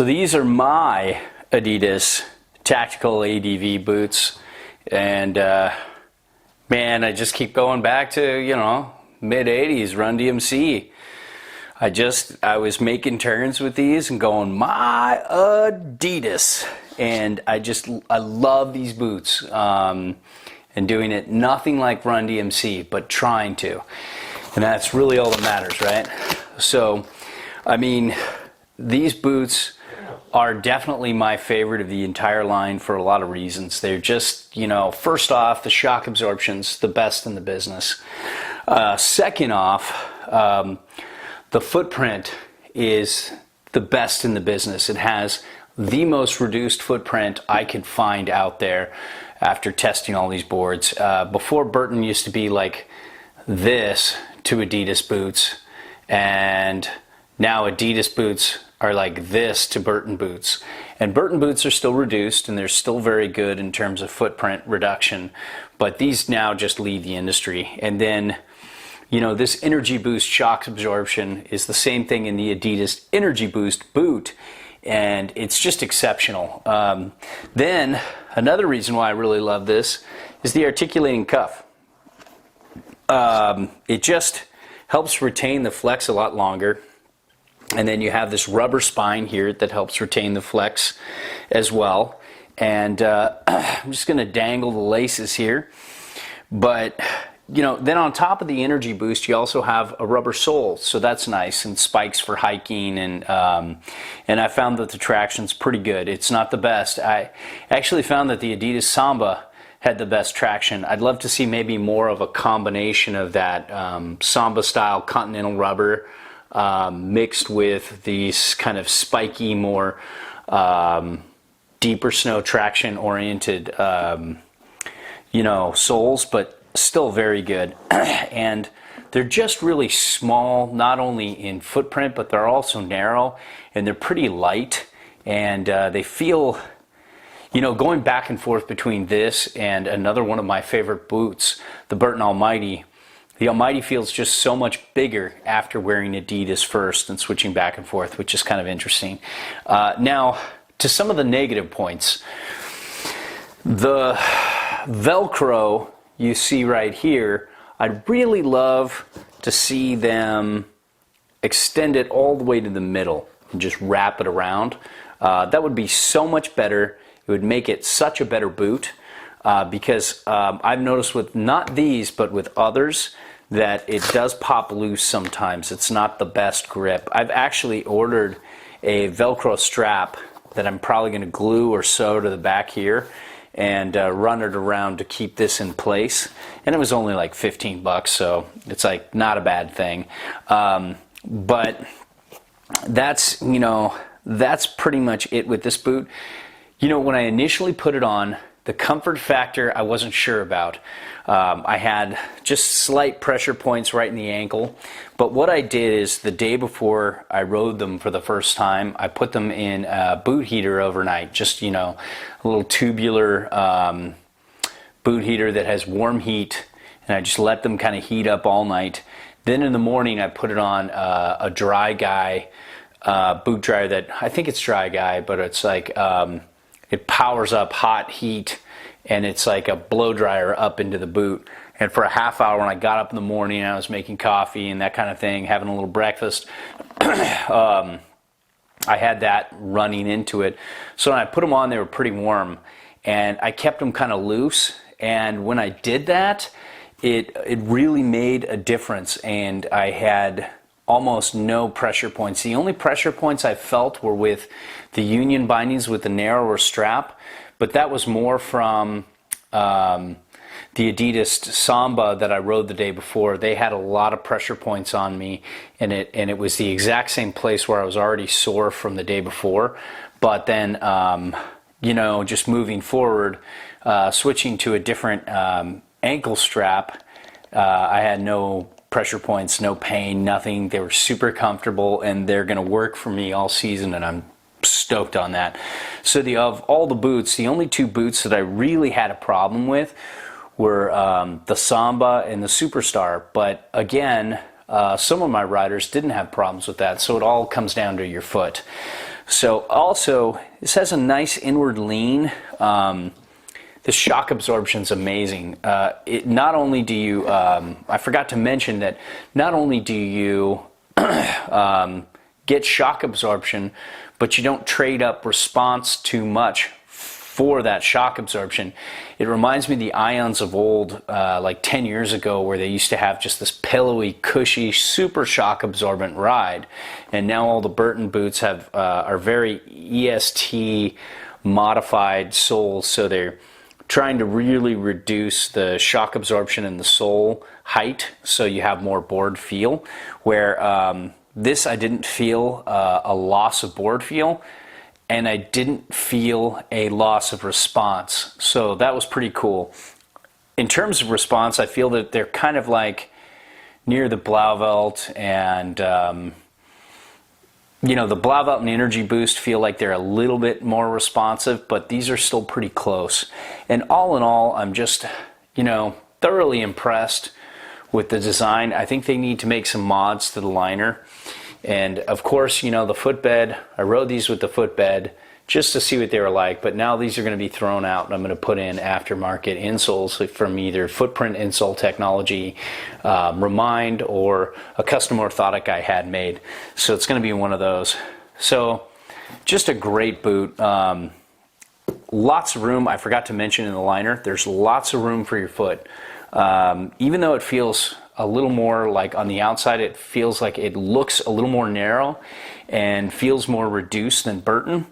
So these are my Adidas Tactical ADV boots, and man, I just keep going back to, you know, mid-80s Run DMC. I was making turns with these and going, my Adidas, and I love these boots, and doing it nothing like Run DMC, but trying to, and that's really all that matters, right? So, I mean, these boots are definitely my favorite of the entire line for a lot of reasons. They're just, you know, first off, the shock absorption's the best in the business. Second off, the footprint is the best in the business. It has the most reduced footprint I could find out there after testing all these boards. Before, Burton used to be like this to Adidas boots, and now Adidas boots are like this to Burton boots. And Burton boots are still reduced, and they're still very good in terms of footprint reduction, but these now just lead the industry. And then, you know, this Energy Boost shock absorption is the same thing in the Adidas Energy Boost boot, and it's just exceptional. Then another reason why I really love this is the articulating cuff. It just helps retain the flex a lot longer. And then you have this rubber spine here that helps retain the flex as well. And I'm just going to dangle the laces here. But, you know, then on top of the Energy Boost, you also have a rubber sole. So that's nice, and spikes for hiking. And I found that the traction's pretty good. It's not the best. I actually found that the Adidas Samba had the best traction. I'd love to see maybe more of a combination of that Samba-style Continental rubber mixed with these kind of spiky, more deeper snow traction oriented you know, soles, but still very good. And they're just really small, not only in footprint, but they're also narrow, and they're pretty light, and they feel, you know, going back and forth between this and another one of my favorite boots, the Burton Almighty. The Almighty feels just so much bigger after wearing Adidas first and switching back and forth, which is kind of interesting. Now, to some of the negative points. The Velcro you see right here, I'd really love to see them extend it all the way to the middle and just wrap it around. That would be so much better. It would make it such a better boot, because I've noticed with not these, but with others, that it does pop loose sometimes. It's not the best grip. I've actually ordered a Velcro strap that I'm probably going to glue or sew to the back here and run it around to keep this in place. And it was only like 15 bucks, so it's like not a bad thing. But that's, you know, that's pretty much it with this boot. You know, when I initially put it on, the comfort factor I wasn't sure about. I had just slight pressure points right in the ankle, but what I did is the day before I rode them for the first time, I put them in a boot heater overnight, just, you know, a little tubular boot heater that has warm heat, and I just let them kind of heat up all night. Then in the morning I put it on a Dry Guy boot dryer that, I think it's Dry Guy, but it's like it powers up hot heat, and it's like a blow dryer up into the boot. And for a half hour, when I got up in the morning, I was making coffee and that kind of thing, having a little breakfast, I had that running into it. So when I put them on, they were pretty warm, and I kept them kind of loose. And when I did that, it really made a difference, and I had almost no pressure points. The only pressure points I felt were with the union bindings with the narrower strap, but that was more from the Adidas Samba that I rode the day before. They had a lot of pressure points on me, and it was the exact same place where I was already sore from the day before. But then, you know, just moving forward, switching to a different ankle strap, I had no pressure points, no pain, nothing. They were super comfortable, and they're going to work for me all season, and I'm stoked on that. So of all the boots, the only two boots that I really had a problem with were the Samba and the Superstar. But again, some of my riders didn't have problems with that, so it all comes down to your foot. So also, this has a nice inward lean. The shock absorption is amazing. Not only do you, I forgot to mention that not only do you get shock absorption, but you don't trade up response too much for that shock absorption. It reminds me of the Ions of old, like 10 years ago, where they used to have just this pillowy, cushy, super shock absorbent ride. And now all the Burton boots have are very EST modified soles, so they're trying to really reduce the shock absorption in the sole height so you have more board feel, where this I didn't feel a loss of board feel, and I didn't feel a loss of response. So that was pretty cool. In terms of response, I feel that they're kind of like near the Blauvelt and you know, the Blauvelt and Energy Boost feel like they're a little bit more responsive, but these are still pretty close. And all in all, I'm just, you know, thoroughly impressed with the design. I think they need to make some mods to the liner. And of course, you know, the footbed, I rode these with the footbed just to see what they were like, but now these are going to be thrown out and I'm going to put in aftermarket insoles from either Footprint Insole Technology, Remind, or a custom orthotic I had made. So it's going to be one of those. So just a great boot. Lots of room. I forgot to mention in the liner, there's lots of room for your foot. Even though it feels a little more like on the outside, it feels like it looks a little more narrow and feels more reduced than Burton.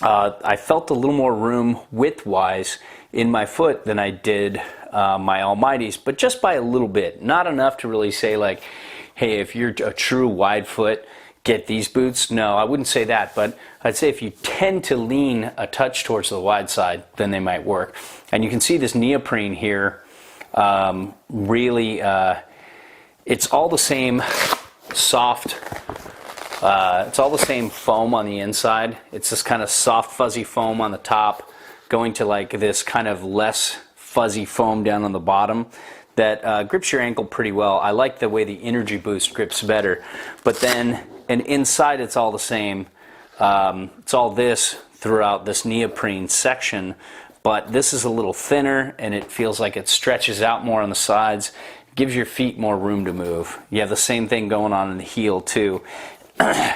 I felt a little more room width-wise in my foot than I did my Almighties, but just by a little bit. Not enough to really say like, hey, if you're a true wide foot, get these boots. No, I wouldn't say that, but I'd say if you tend to lean a touch towards the wide side, then they might work. And you can see this neoprene here, really, it's all the same soft, it's all the same foam on the inside. It's this kind of soft fuzzy foam on the top going to like this kind of less fuzzy foam down on the bottom that grips your ankle pretty well. I like the way the Energy Boost grips better, but then and inside it's all the same. It's all this throughout this neoprene section, but this is a little thinner and it feels like it stretches out more on the sides, gives your feet more room to move. You have the same thing going on in the heel too.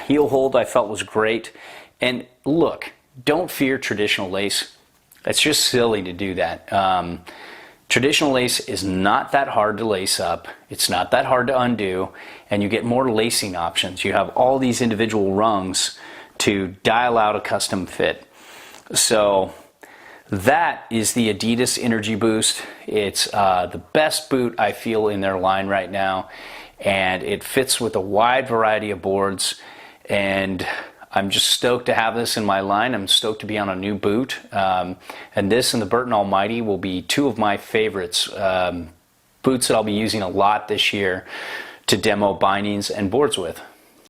Heel hold I felt was great. And look, don't fear traditional lace. It's just silly to do that. Traditional lace is not that hard to lace up. It's not that hard to undo, and you get more lacing options. You have all these individual rungs to dial out a custom fit. So that is the Adidas Energy Boost. It's the best boot I feel in their line right now, and it fits with a wide variety of boards, and I'm just stoked to have this in my line. I'm stoked to be on a new boot, and this and the Burton Almighty will be two of my favorites, boots that I'll be using a lot this year to demo bindings and boards with.